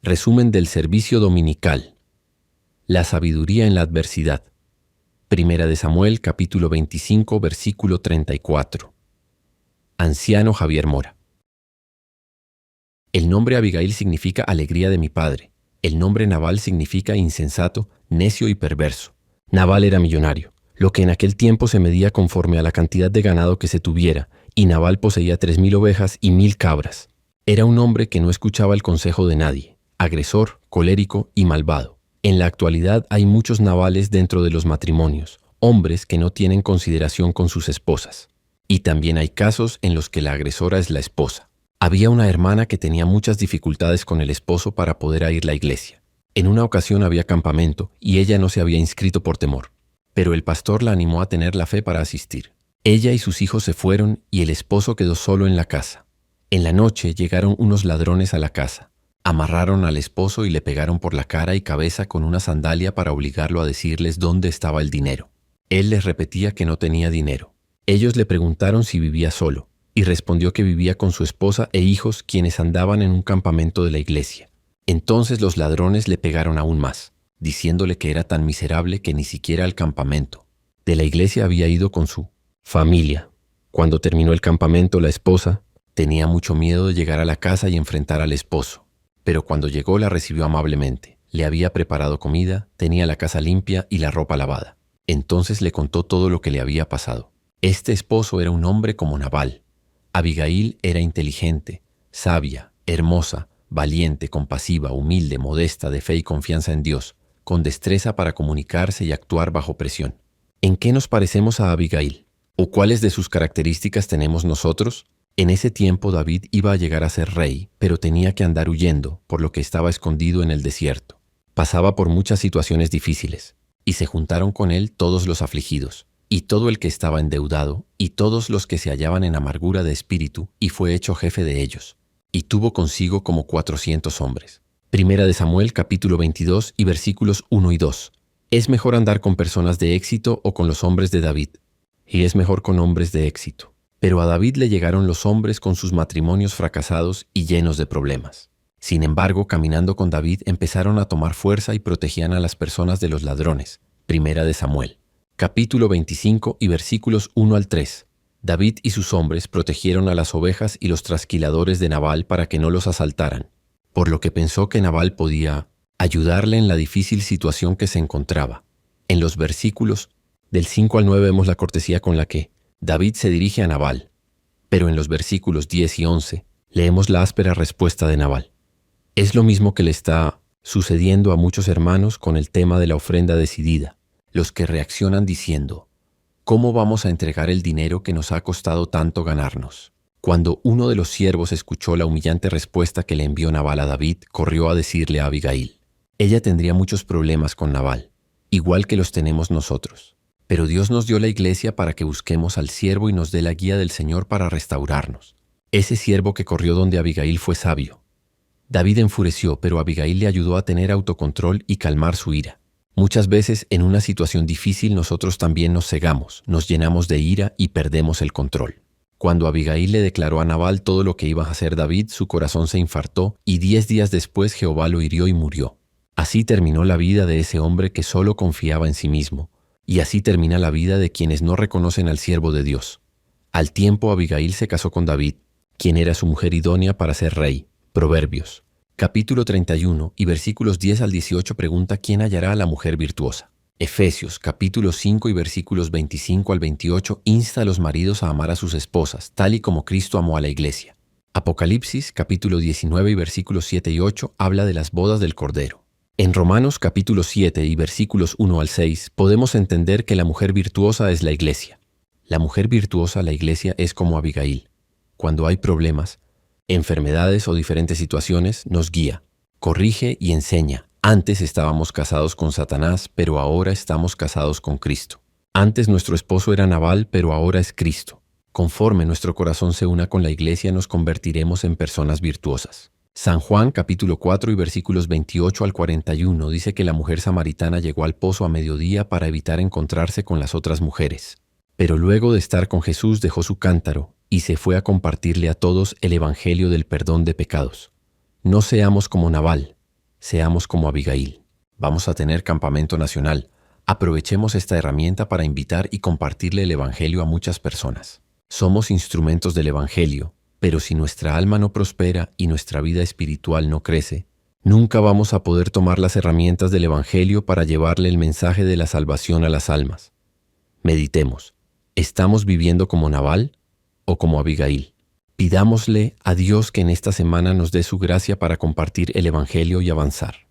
Resumen del servicio dominical. La sabiduría en la adversidad. Primera de Samuel, capítulo 25, versículo 34. Anciano Javier Mora. El nombre Abigail significa alegría de mi padre. El nombre Nabal significa insensato, necio y perverso. Nabal era millonario, lo que en aquel tiempo se medía conforme a la cantidad de ganado que se tuviera, y Nabal poseía 3,000 ovejas y 1,000 cabras. Era un hombre que no escuchaba el consejo de nadie, agresor, colérico y malvado. En la actualidad hay muchos Nabales dentro de los matrimonios, hombres que no tienen consideración con sus esposas. Y también hay casos en los que la agresora es la esposa. Había una hermana que tenía muchas dificultades con el esposo para poder ir a la iglesia. En una ocasión había campamento y ella no se había inscrito por temor, pero el pastor la animó a tener la fe para asistir. Ella y sus hijos se fueron y el esposo quedó solo en la casa. En la noche llegaron unos ladrones a la casa. Amarraron al esposo y le pegaron por la cara y cabeza con una sandalia para obligarlo a decirles dónde estaba el dinero. Él les repetía que no tenía dinero. Ellos le preguntaron si vivía solo, y respondió que vivía con su esposa e hijos quienes andaban en un campamento de la iglesia. Entonces los ladrones le pegaron aún más, diciéndole que era tan miserable que ni siquiera al campamento de la iglesia había ido con su familia. Cuando terminó el campamento, la esposa tenía mucho miedo de llegar a la casa y enfrentar al esposo, pero cuando llegó la recibió amablemente. Le había preparado comida, tenía la casa limpia y la ropa lavada. Entonces le contó todo lo que le había pasado. Este esposo era un hombre como Nabal. Abigail era inteligente, sabia, hermosa, valiente, compasiva, humilde, modesta, de fe y confianza en Dios, con destreza para comunicarse y actuar bajo presión. ¿En qué nos parecemos a Abigail? ¿O cuáles de sus características tenemos nosotros? En ese tiempo David iba a llegar a ser rey, pero tenía que andar huyendo, por lo que estaba escondido en el desierto. Pasaba por muchas situaciones difíciles, y se juntaron con él todos los afligidos, y todo el que estaba endeudado, y todos los que se hallaban en amargura de espíritu, y fue hecho jefe de ellos, y tuvo consigo como 400 hombres. Primera de Samuel, capítulo 22, y versículos 1 y 2. Es mejor andar con personas de éxito o con los hombres de David, y es mejor con hombres de éxito. Pero a David le llegaron los hombres con sus matrimonios fracasados y llenos de problemas. Sin embargo, caminando con David, empezaron a tomar fuerza y protegían a las personas de los ladrones. Primera de Samuel, capítulo 25 y versículos 1 al 3. David y sus hombres protegieron a las ovejas y los trasquiladores de Nabal para que no los asaltaran, por lo que pensó que Nabal podía ayudarle en la difícil situación que se encontraba. En los versículos del 5 al 9 vemos la cortesía con la que David se dirige a Nabal, pero en los versículos 10 y 11 leemos la áspera respuesta de Nabal. Es lo mismo que le está sucediendo a muchos hermanos con el tema de la ofrenda decidida, los que reaccionan diciendo, ¿cómo vamos a entregar el dinero que nos ha costado tanto ganarnos? Cuando uno de los siervos escuchó la humillante respuesta que le envió Nabal a David, corrió a decirle a Abigail. Ella tendría muchos problemas con Nabal, igual que los tenemos nosotros. Pero Dios nos dio la iglesia para que busquemos al siervo y nos dé la guía del Señor para restaurarnos. Ese siervo que corrió donde Abigail fue sabio. David enfureció, pero Abigail le ayudó a tener autocontrol y calmar su ira. Muchas veces en una situación difícil nosotros también nos cegamos, nos llenamos de ira y perdemos el control. Cuando Abigail le declaró a Nabal todo lo que iba a hacer David, su corazón se infartó y 10 días después Jehová lo hirió y murió. Así terminó la vida de ese hombre que solo confiaba en sí mismo. Y así termina la vida de quienes no reconocen al siervo de Dios. Al tiempo Abigail se casó con David, quien era su mujer idónea para ser rey. Proverbios, capítulo 31 y versículos 10 al 18 pregunta ¿quién hallará a la mujer virtuosa? Efesios, capítulo 5 y versículos 25 al 28 insta a los maridos a amar a sus esposas, tal y como Cristo amó a la iglesia. Apocalipsis, capítulo 19 y versículos 7 y 8 habla de las bodas del Cordero. En Romanos capítulo 7 y versículos 1 al 6 podemos entender que la mujer virtuosa es la iglesia. La mujer virtuosa, la iglesia, es como Abigail. Cuando hay problemas, enfermedades o diferentes situaciones, nos guía, corrige y enseña. Antes estábamos casados con Satanás, pero ahora estamos casados con Cristo. Antes nuestro esposo era Nabal, pero ahora es Cristo. Conforme nuestro corazón se una con la iglesia, nos convertiremos en personas virtuosas. San Juan capítulo 4 y versículos 28 al 41 dice que la mujer samaritana llegó al pozo a mediodía para evitar encontrarse con las otras mujeres. Pero luego de estar con Jesús dejó su cántaro y se fue a compartirle a todos el evangelio del perdón de pecados. No seamos como Nabal, Seamos como Abigail. Vamos a tener campamento nacional. Aprovechemos esta herramienta para invitar y compartirle el Evangelio a muchas personas. Somos instrumentos del Evangelio, pero si nuestra alma no prospera y nuestra vida espiritual no crece, nunca vamos a poder tomar las herramientas del Evangelio para llevarle el mensaje de la salvación a las almas. Meditemos. ¿Estamos viviendo como Nabal o como Abigail? Pidámosle a Dios que en esta semana nos dé su gracia para compartir el Evangelio y avanzar.